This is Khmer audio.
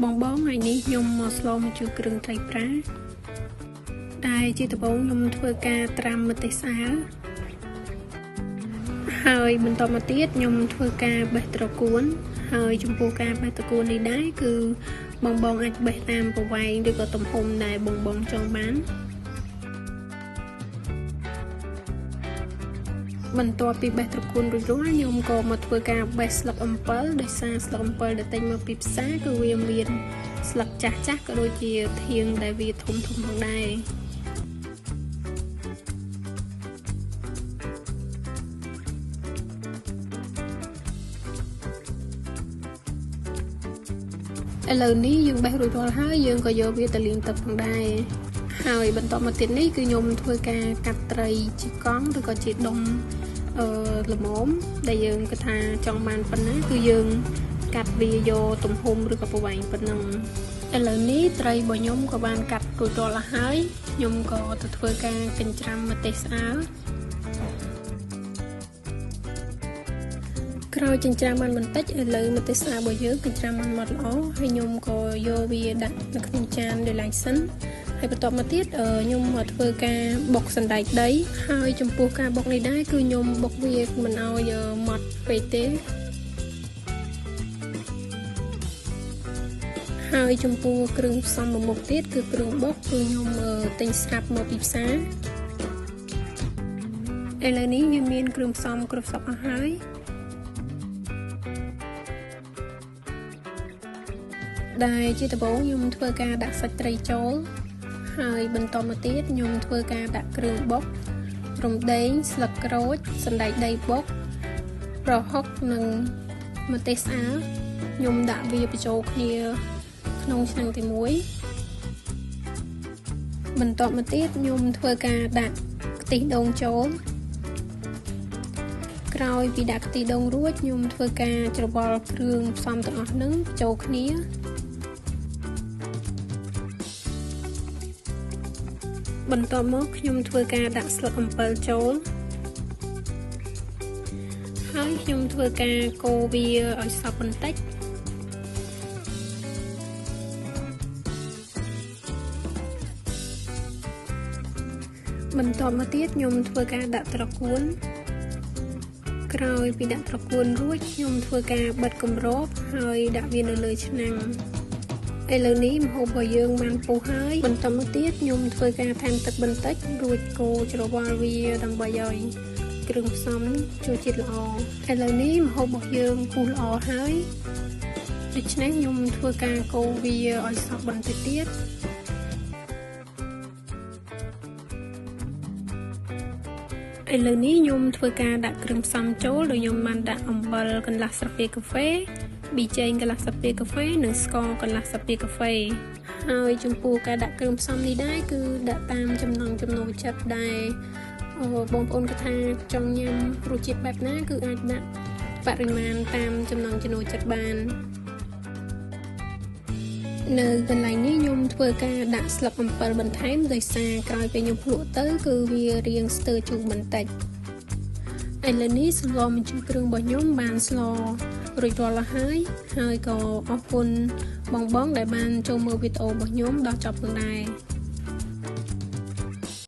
បងថ្ងៃនេះខ្ញុំមកស្លមកជួយគ្រឿងត្រីប្រាដែលជាដំបូងខ្ញុំធ្វើការត្រាំម្ទេសស្អាតហើយបន្តមកទៀតខ្ញុំធ្វើការបេះត្រកួនហើយចំពោះការបេះត្រកួននេះដែរគឺបងអាចបេះតាមប្រវែងឬក៏ទំហំដែលបងចង់បានបន្ទាប់ពីបេះត្រកួនរួចរាល់ខ្ញុំក៏មកធ្វើការបេះស្លឹកអំពិលដោយសារស្លឹកអំពិលដែលទិញមកពីផ្សារគឺវាមានស្លឹកចាស់ក៏ដូចជាធាងដែលវាធំផងដែរឥឡូវនេះយើងបេះរួចរាល់ហើយយើងក៏យកវាទៅលាងទឹកផងដែរហើយបន្តមកទៀតនេះគឺខ្ញុំធ្វើការកាត់ត្រីជាកង់ឬក៏ជាដុំល្មមដែលយើងគិតថាចង់បានប៉ុណ្ណាគឺយើងកាត់វាយកទំហំឬក៏ប្រវែងប៉ុណ្ណឹងឥឡូវនេះត្រីរបស់ខ្ញុំក៏បានកាត់រួចរាល់ហើយខ្ញុំក៏ទៅធ្វើការចិញ្ច្រាំម្ទេសស្អាតក្រោយចិញ្ច្រាំបានបន្តិចឥឡូវម្ទេសស្អាតរបស់យើងចិញ្ច្រាំបានម៉ត់ល្អហើយខ្ញុំក៏យកវាដាក់នៅក្នុងចានដោយឡែកសិនហើយបន្ទាប់មកទៀតខ្ញុំមកធ្វើការបុកសណ្តែកដីហើយចំពោះការបុកនេះដែរគឺខ្ញុំបុកវាមិនឲ្យម៉ត់ពេកទេហើយចំពោះគ្រឿងផ្សំមួយមុខទៀតគឺគ្រឿងបុកគឺខ្ញុំទិញស្រាប់មកពីផ្សារឥឡូវនេះខ្ញុំមានគ្រឿងផ្សំគ្រប់សពអស់ហើយដែលជាដំបូងខ្ញុំធ្វើការដាក់សាច់ត្រីចូលហើយបន្តមកទៀតខ្ញុំធ្វើការដាក់គ្រឿងបុករំដេងស្លឹកក្រូចសណ្តែកដីបុកប្រហុកនិងម្ទេសស្អាតខ្ញុំដាក់វាបញ្ចូលគ្នាក្នុងឆ្នាំងទីមួយបន្តមកទៀតខ្ញុំធ្វើការដាក់ខ្ទិះដូងចូលក្រោយពីដាក់ខ្ទិះដូងរួចខ្ញុំធ្វើការច្របល់គ្រឿងផ្សំទាំងអស់ហ្នឹងចូលគ្នាបន្ទាប់មកខ្ញុំធ្វើការដាក់ស្លឹកអំពិលចូលហើយខ្ញុំធ្វើការកូរវាឲ្យសព្វបន្តិចបន្ទាប់មកទៀតខ្ញុំធ្វើការដាក់ត្រកួនក្រោយពីដាក់ត្រកួនរួចខ្ញុំធ្វើការបិទគម្របហើយដាក់វានៅលើឆ្នាំងឥឡូវនេះម្ហូបរបស់យើងបានពុះហើយបន្តមកទៀតខ្ញុំធ្វើការថែមទឹកបន្តិចរួចកូរច្របល់វាដើម្បីឲ្យគ្រឿងផ្សំចូលជាតិល្អឥឡូវនេះម្ហូបរបស់យើងពុះល្អហើយដូច្នេះខ្ញុំធ្វើការកូរវាឲ្យសព្វបន្តិចទៀតឥឡូវនេះខ្ញុំធ្វើការដាក់គ្រឿងផ្សំចូលដោយខ្ញុំបានដាក់អំបិលកន្លះស្លាបព្រាកាហ្វេប៊ីចេងកន្លះស្លាបព្រាកាហ្វេនិងស្ករកន្លះស្លាបព្រាកាហ្វេហើយចំពោះការដាក់គ្រឿងផ្សំនេះដែរគឺដាក់តាមចំណង់ចំណូលចិត្តដែរបងប្អូនគាត់ថាចង់ញ៉ាំរសជាតិបែបណាគឺអាចដាក់បរិមាណតាមចំណង់ចំណូលចិត្តបាននៅកន្លែងនេះខ្ញុំធ្វើការដាក់ស្លឹកអំពិលបន្ថែមដោយសារក្រោយពេលខ្ញុំភ្លក់ទៅគឺវារាងស្ទើរជូរបន្តិចឥឡូវនេះស្លម្ជូរគ្រឿងរបស់ខ្ញុំបានស្លរួចរាល់ហើយក៏អរគុណបងដែលបានចូលមើលវីដេអូរបស់ខ្ញុំដល់ចប់ផងដែរ